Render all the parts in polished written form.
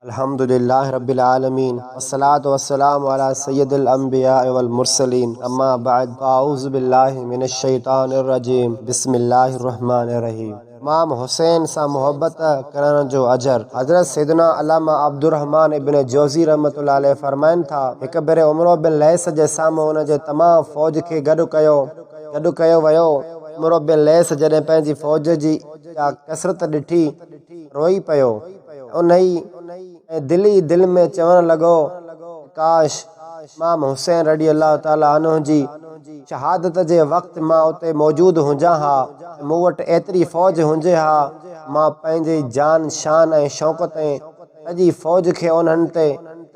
अल्हम्दुलिल्लाह रब्बिल आलमीन वस्सलातु वस्सलामु अला सय्यिदिल अंबिया वल मुरसलीन अम्मा बअद अऊज़ु बिल्लाहि मिनश शैतानिर रजीम बिस्मिल्लाहिर रहमानिर रहीम। इमाम हुसैन सां मोहब्बत करण जो अजर। हज़रत सैयदना अल्लामा अब्दुर्रहमान इब्न जौज़ी रहमतुल्लाह अलैह फरमाइनि था, हिक भेरे उमरो बिन लैस जे साम्हूं उन जे तमाम फ़ौज खे गॾु कयो वियो। उमरो बिन लैस जॾहिं पंहिंजी फ़ौज जी कसरत ॾिठी रोई पियो। उन ई दिल में चवण लॻो, काश इमाम हुसैन रज़ी अल्लाह ताला अन्हु जी शहादत जे वक़्तु मां उते मौजूदु हुजां हा, मूं वटि एतिरी फ़ौज हुजे हा, मां पंहिंजी जान शान ऐं शौक़त ऐं सॼी फ़ौज खे उन्हनि ते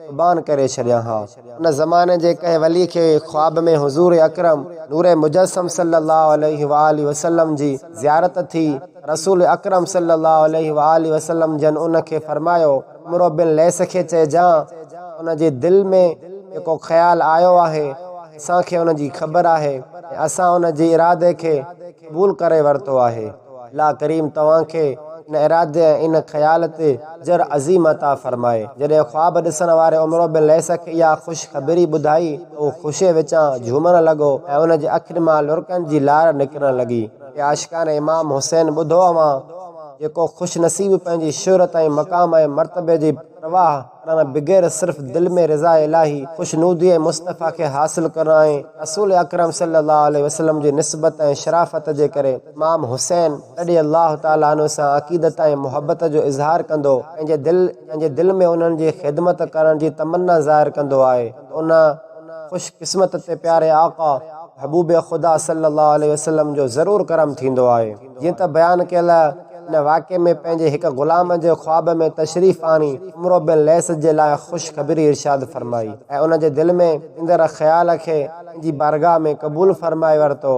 क़ुर्बान करे छॾियां हा। उन ज़माने जे कंहिं वली खे ख्वाब में हुज़ूर अकरम नूर मुजस्सम सल्लल्लाहु अलैहि वालि वसल्लम जी ज़ियारत थी। रसूल अकरम सल्लल्लाहु अलैहि वालि वसल्लम जन उन खे फरमायो, उमरो बिन लैस खे चइजां, उन जे दिलि में जेको ख़्यालु आयो आहे असांखे उन जी ख़बर आहे ऐं असां उन जे इरादे खे क़बूल करे वरितो आहे। अल्लाह करीम तव्हांखे इन इरादे ऐं इन ख़्याल ते अजर अज़ीम अता फ़रमाए। जॾहिं ख्वाब ॾिसण वारे उमरो बिन लैस खे इहा ख़ुशख़बरी ॿुधाई त उहो ख़ुशीअ विचां झूमण लॻो ऐं उन जे अखियुनि मां लुड़कनि जी लार निकिरण लॻी। आशिकान इमाम हुसैन ॿुधो अवां, जेको ख़ुशि नसीब पंहिंजी शुहरत ऐं मक़ाम ऐं मर्तबे जी परवाह करण बग़ैर सिर्फ़ दिलि में रिज़ा इलाही ख़ुशनूदी ऐं मुस्तफ़ा खे हासिल करण ऐं रसूल अकरम सल्लल्लाहु अलैहि वसल्लम जी निस्बत ऐं शराफ़त जे करे इमाम हुसैन रज़ी अल्लाह ताला अन्हु सां अक़ीदत ऐं मोहब्बत जो इज़हार कंदो, पंहिंजे दिलि में उन्हनि जी ख़िदमत करण जी तमन्ना ज़ाहिर कंदो आहे। उन ख़ुशकिस्मत ते प्यारे आका महबूब खुदा सल्लल्लाहु अलैहि वसल्लम जो ज़रूरु करम थींदो आहे। जीअं त बयानु कयल इन वाक़े में पंहिंजे हिक ग़ुलाम जे ख्वाब में तशरीफ़ आणी उमरो बिन लैस जे लाइ ख़ुशख़बरी इरशाद फरमाई ऐं उन जे दिलि में ईंदड़ ख़्याल खे पंहिंजी बारगाह में क़बूल फरमाए वरितो।